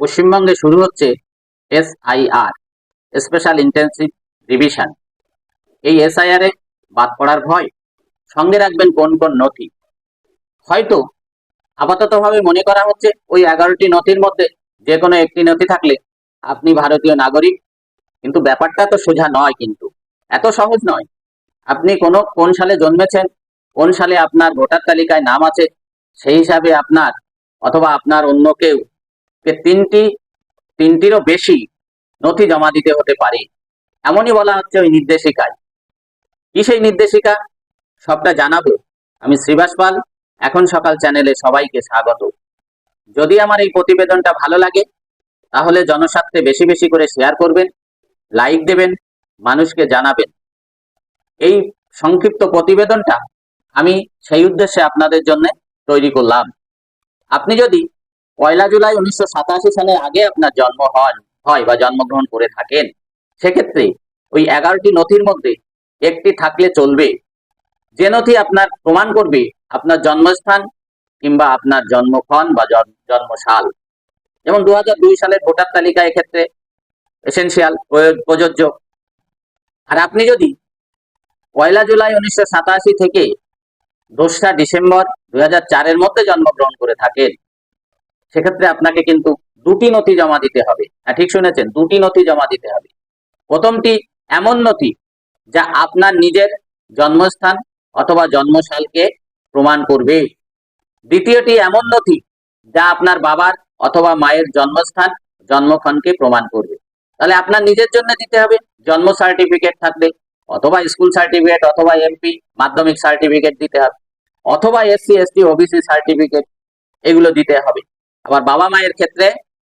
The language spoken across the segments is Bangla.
পশ্চিমবঙ্গে শুরু হচ্ছে এসআইআর, স্পেশাল ইন্টেন্সিভ রিভিশন। এই এসআইআর এ বাদ পড়ার ভয়, সঙ্গে রাখবেন কোন কোন নথি। হয়তো আপাততভাবে মনে করা হচ্ছে ওই 11টি নথির মধ্যে যে কোনো একটি নথি থাকলে আপনি ভারতীয় নাগরিক, কিন্তু ব্যাপারটা তো সোজা নয়, কিন্তু এত সহজ নয়। আপনি কোন সালে জন্মেছেন, কোন সালে আপনার ভোটার তালিকায় নাম আছে, সেই হিসাবে আপনার অথবা আপনার অন্য কেউ কে তিনটিরও বেশি নথি জমা দিতে হতে পারে, এমনই বলা হচ্ছে ওই নির্দেশিকায়। কি সেই নির্দেশিকা, সবটা জানাবো। আমি শ্রীবাস পাল, এখন সকাল চ্যানেলে সবাইকে স্বাগত। যদি আমার এই প্রতিবেদনটা ভালো লাগে তাহলে জনস্বার্থে বেশি বেশি করে শেয়ার করবেন, লাইক দেবেন, মানুষকে জানাবেন। এই সংক্ষিপ্ত প্রতিবেদনটা আমি সেই উদ্দেশ্যে আপনাদের জন্য তৈরি করলাম। আপনি যদি 1 জুলাই 1987 সালের আগে আপনার জন্ম হয় বা জন্মগ্রহণ করে থাকেন, সেক্ষেত্রে ওই 11টি নথির মধ্যে একটি থাকলে চলবে, যে নথি আপনার প্রমাণ করবে আপনার জন্মস্থান কিংবা আপনার জন্মক্ষণ বা জন্মসাল। যেমন 2002 সালের ভোটার তালিকা এক্ষেত্রে এসেনশিয়াল, প্রযোজ্য। আর আপনি যদি 1 জুলাই 1987 থেকে 2রা ডিসেম্বর 2004-এর মধ্যে জন্মগ্রহণ করে থাকেন, সেক্ষেত্রে আপনাকে কিন্তু দুটি নথি জমা দিতে হবে। হ্যাঁ, ঠিক শুনেছেন, দুটি নথি জমা দিতে হবে। প্রথমটি এমন নথি যা আপনার নিজের জন্মস্থান অথবা জন্মসালকে প্রমাণ করবে। দ্বিতীয়টি এমন নথি যা আপনার বাবার অথবা মায়ের জন্মস্থান, জন্মক্ষণকে প্রমাণ করবে। তাহলে আপনার নিজের জন্য দিতে হবে জন্ম সার্টিফিকেট থাকলে, অথবা স্কুল সার্টিফিকেট, অথবা এমপি মাধ্যমিক সার্টিফিকেট দিতে হবে, অথবা এসসি এসটি ওবিসি সার্টিফিকেট, এগুলো দিতে হবে। আবার বাবা মায়ের ক্ষেত্রে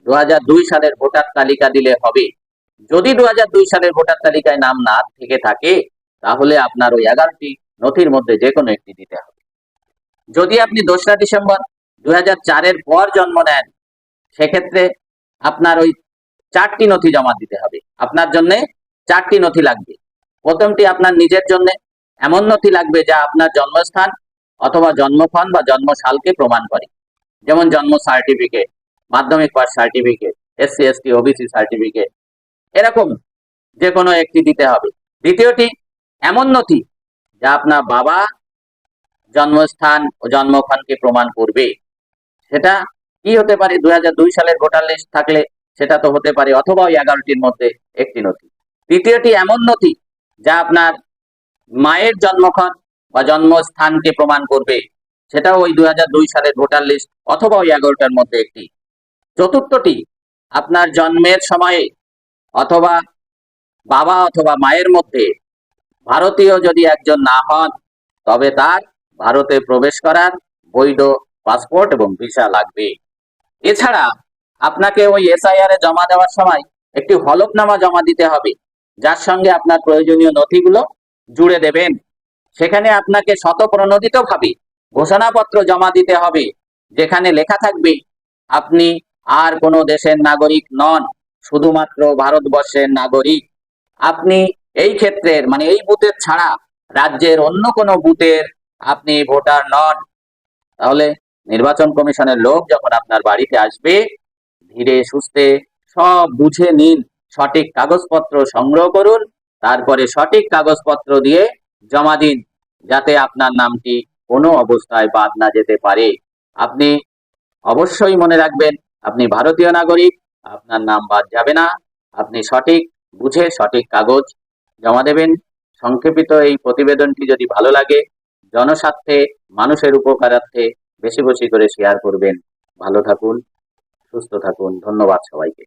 2002 সালের ভোটার তালিকা দিলে হবে। যদি 2002 সালের ভোটার তালিকায় নাম না থেকে থাকে তাহলে আপনার ওই 11টি নথির মধ্যে যে কোনো একটি দিতে হবে। যদি আপনি 2রা ডিসেম্বর 2004-এর পর জন্ম নেন, সেক্ষেত্রে আপনার ওই 4টি নথি জমা দিতে হবে। আপনার জন্য 4টি নথি লাগবে। প্রথমটি আপনার নিজের জন্য এমন নথি লাগবে যা আপনার জন্মস্থান অথবা জন্মক্ষণ বা জন্মসালকে প্রমাণ করে, যেমন জন্ম সার্টিফিকেট, মাধ্যমিক pass certificate, SC ST OBC certificate, এরকম যে কোনো একটি দিতে হবে। দ্বিতীয়টি এমন নথি যা আপনার বাবা জন্মস্থান ও জন্মক্ষণকে প্রমাণ করবে। সেটা কি হতে পারে? 2002 সালের ভোটার লিস্ট থাকলে সেটা তো হতে পারে, অথবা ওই 11টির মধ্যে একটি নথি। তৃতীয়টি এমন নথি যা আপনার মায়ের জন্মক্ষণ বা জন্মস্থানকে প্রমাণ করবে, সেটাও ওই 2002 সালের ভোটার লিস্ট অথবা ওই 11টার মধ্যে একটি। চতুর্থটি আপনার জন্মের সময়ে অথবা বাবা অথবা মায়ের মধ্যে ভারতীয় যদি একজন না হন, তবে তার ভারতে প্রবেশ করার বৈধ পাসপোর্ট এবং ভিসা লাগবে। এছাড়া আপনাকে ওই এসআইআর এ জমা দেওয়ার সময় একটি হলফনামা জমা দিতে হবে, যার সঙ্গে আপনার প্রয়োজনীয় নথিগুলো জুড়ে দেবেন। সেখানে আপনাকে স্বতঃপ্রণোদিতভাবে ঘোষণাপত্র জমা দিতে হবে, যেখানে লেখা থাকবে আপনি আর কোনো দেশের নাগরিক নন, শুধুমাত্র ভারতবর্ষের নাগরিক। আপনি এই ক্ষেত্রের মানে এই বুথের ছাড়া রাজ্যের অন্য কোনো বুথের আপনি ভোটার নন। তাহলে নির্বাচন কমিশনের লোক যখন আপনার বাড়িতে আসবে, ধীরে সুস্থে সব বুঝে নিন, সঠিক কাগজপত্র সংগ্রহ করুন, তারপরে সঠিক কাগজপত্র দিয়ে জমা দিন, যাতে আপনার নামটি কোনো অবস্থায় বাদ না যেতে পারে। আপনি অবশ্যই মনে রাখবেন, আপনি ভারতীয় নাগরিক, আপনার নাম বাদ যাবে না। আপনি সঠিক বুঝে সঠিক কাগজ জমা দেবেন। সংক্ষেপিত এই প্রতিবেদনটি যদি ভালো লাগে, জনস্বার্থে মানুষের উপকারার্থে বেশি বেশি করে শেয়ার করবেন। ভালো থাকুন, সুস্থ থাকুন। ধন্যবাদ সবাইকে।